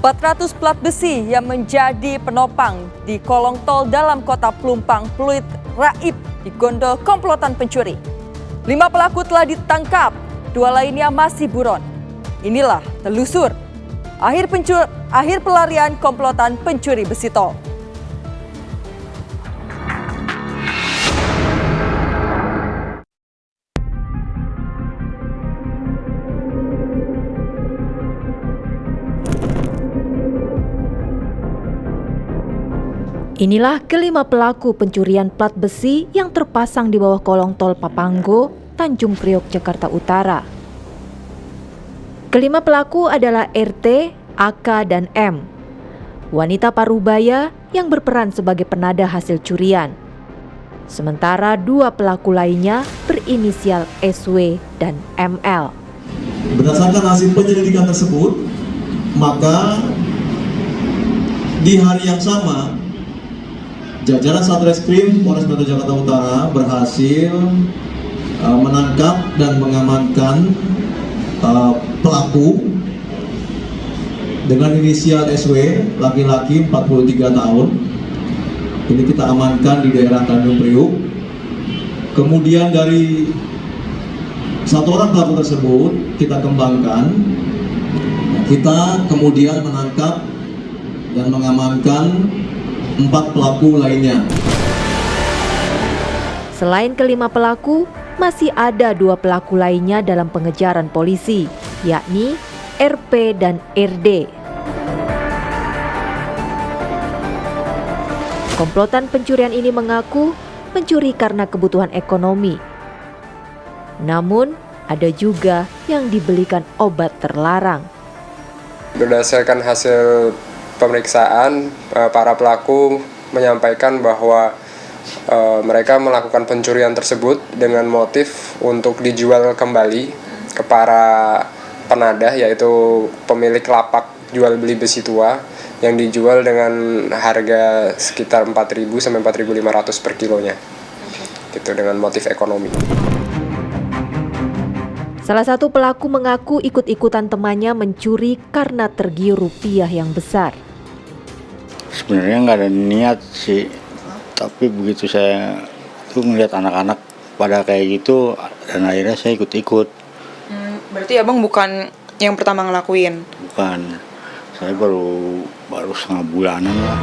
400 plat besi yang menjadi penopang di kolong tol dalam kota Pelumpang, Pluit, Raib digondol komplotan pencuri. 5 pelaku telah ditangkap, 2 lainnya masih buron. Inilah telusur akhir pelarian komplotan pencuri besi tol. Inilah kelima pelaku pencurian plat besi yang terpasang di bawah kolong tol Papanggo, Tanjung Priok, Jakarta Utara. Kelima pelaku adalah RT, AK, dan M, wanita parubaya yang berperan sebagai penada hasil curian. Sementara 2 pelaku lainnya berinisial SW dan ML. Berdasarkan hasil penyelidikan tersebut, maka di hari yang sama, jajaran Satreskrim Polres Metro Jakarta Utara berhasil menangkap dan mengamankan pelaku dengan inisial SW, laki-laki 43 tahun. Ini kita amankan di daerah Tanjung Priok. Kemudian dari 1 orang pelaku tersebut kita kembangkan. Kita kemudian menangkap dan mengamankan 4 pelaku lainnya. Selain kelima pelaku, masih ada 2 pelaku lainnya dalam pengejaran polisi, yakni RP dan RD. Komplotan pencurian ini mengaku mencuri karena kebutuhan ekonomi. Namun, ada juga yang dibelikan obat terlarang. Berdasarkan hasil pemeriksaan, para pelaku menyampaikan bahwa mereka melakukan pencurian tersebut dengan motif untuk dijual kembali ke para penadah, yaitu pemilik lapak jual beli besi tua yang dijual dengan harga sekitar 4.000 sampai 4.500 per kilonya. Gitu, dengan motif ekonomi. Salah satu pelaku mengaku ikut-ikutan temannya mencuri karena tergiur rupiah yang besar. Sebenarnya nggak ada niat sih, tapi begitu saya tuh ngeliat anak-anak pada kayak gitu, dan akhirnya saya ikut-ikut. Berarti abang bukan yang pertama ngelakuin? Bukan, saya baru setengah bulanan lah.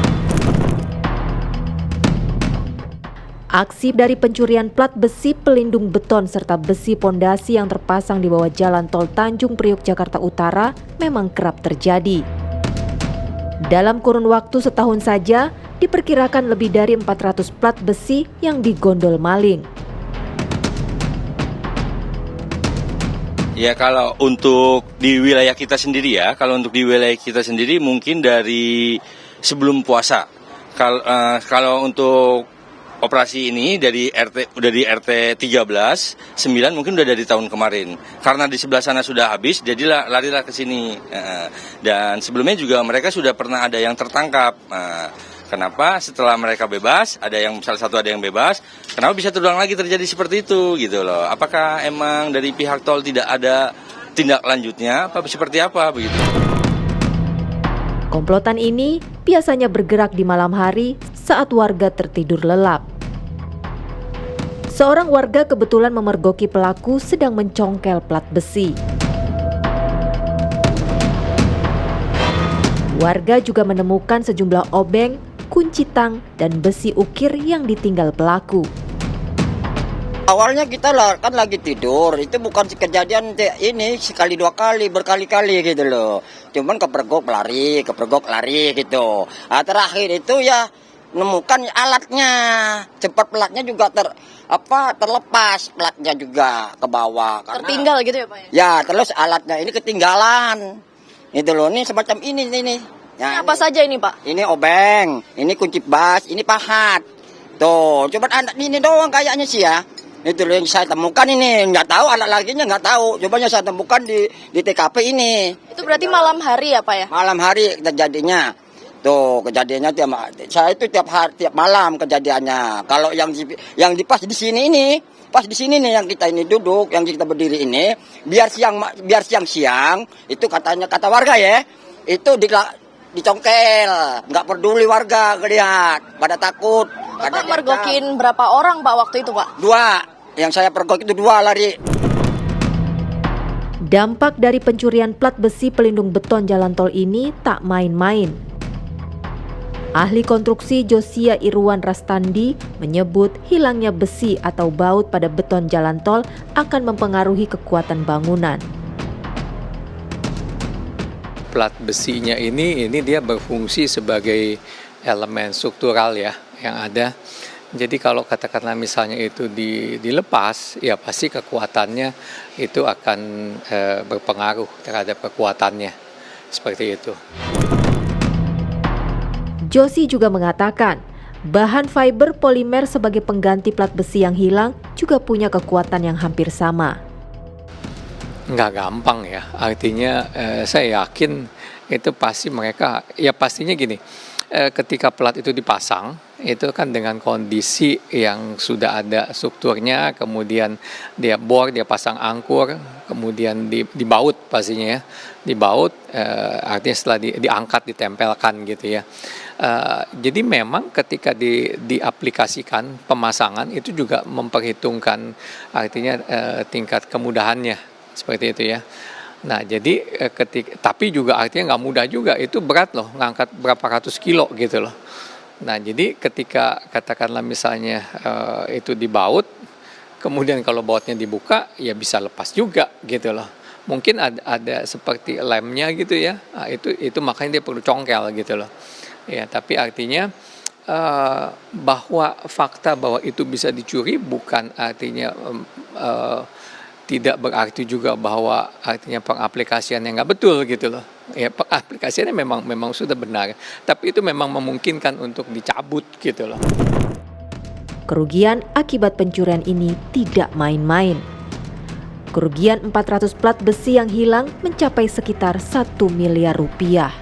Aksi dari pencurian plat besi pelindung beton serta besi pondasi yang terpasang di bawah jalan tol Tanjung Priok, Jakarta Utara memang kerap terjadi. Dalam kurun waktu setahun saja, diperkirakan lebih dari 400 plat besi yang digondol maling. Ya, kalau untuk di wilayah kita sendiri mungkin dari sebelum puasa. Kalau untuk operasi ini udah di RT 13, 9 mungkin udah dari tahun kemarin. Karena di sebelah sana sudah habis, jadi larilah ke sini. Dan sebelumnya juga mereka sudah pernah ada yang tertangkap. Kenapa setelah mereka bebas, salah satu ada yang bebas, kenapa bisa terulang lagi terjadi seperti itu gitu loh. Apakah emang dari pihak tol tidak ada tindak lanjutnya, apa seperti apa begitu? Komplotan ini biasanya bergerak di malam hari saat warga tertidur lelap. Seorang warga kebetulan memergoki pelaku sedang mencongkel plat besi. Warga juga menemukan sejumlah obeng, kunci tang, dan besi ukir yang ditinggal pelaku. Awalnya kita kan lagi tidur, itu bukan kejadian ini sekali 2 kali, berkali-kali gitu loh. Cuman kepergok lari gitu. Terakhir itu ya menemukan alatnya, cepat platnya juga terlepas, platnya juga ke bawah. Tertinggal gitu ya Pak? Ya, terus alatnya ini ketinggalan. Itu loh, ini semacam ini. Ya, apa saja ini Pak? Ini obeng, ini kunci bas, ini pahat. Tuh, coba anak ini doang kayaknya sih ya. Itu loh yang saya temukan ini, nggak tahu alat laginya nggak tahu. Cobanya saya temukan di TKP ini. Itu berarti malam hari ya Pak ya? Malam hari kejadiannya. Tuh kejadiannya saya itu tiap malam kejadiannya. Kalau yang di pas di sini nih yang kita ini duduk, yang kita berdiri ini, biar siang itu kata warga ya, itu dicongkel, nggak peduli warga ngelihat, pada takut. Bapak mergokin berapa orang Pak waktu itu Pak? 2, yang saya pergok itu 2 lari. Dampak dari pencurian plat besi pelindung beton jalan tol ini tak main-main. Ahli konstruksi Josia Irwan Rastandi menyebut hilangnya besi atau baut pada beton jalan tol akan mempengaruhi kekuatan bangunan. Plat besinya ini dia berfungsi sebagai elemen struktural ya yang ada. Jadi kalau katakanlah misalnya itu dilepas, ya pasti kekuatannya itu akan berpengaruh terhadap kekuatannya, seperti itu. Josi juga mengatakan, bahan fiber polimer sebagai pengganti plat besi yang hilang juga punya kekuatan yang hampir sama. Nggak gampang ya, artinya saya yakin itu pasti mereka, ya pastinya gini, ketika plat itu dipasang, itu kan dengan kondisi yang sudah ada strukturnya, kemudian dia bor, dia pasang angkur, kemudian dibaut pastinya ya, dibaut, artinya setelah diangkat, ditempelkan gitu ya. Jadi memang ketika diaplikasikan pemasangan itu juga memperhitungkan artinya tingkat kemudahannya seperti itu ya. Nah jadi tapi juga artinya nggak mudah juga, itu berat loh, ngangkat berapa ratus kilo gitu loh. Nah jadi ketika katakanlah misalnya itu dibaut, kemudian kalau bautnya dibuka ya bisa lepas juga gitu loh. Mungkin ada seperti lemnya gitu ya, nah, itu makanya dia perlu congkel gitu loh. Ya, tapi artinya bahwa fakta bahwa itu bisa dicuri bukan artinya tidak berarti juga bahwa artinya pengaplikasiannya nggak betul gitu loh. Ya pengaplikasiannya memang sudah benar, tapi itu memang memungkinkan untuk dicabut gitu loh. Kerugian akibat pencurian ini tidak main-main. Kerugian 400 plat besi yang hilang mencapai sekitar 1 miliar rupiah.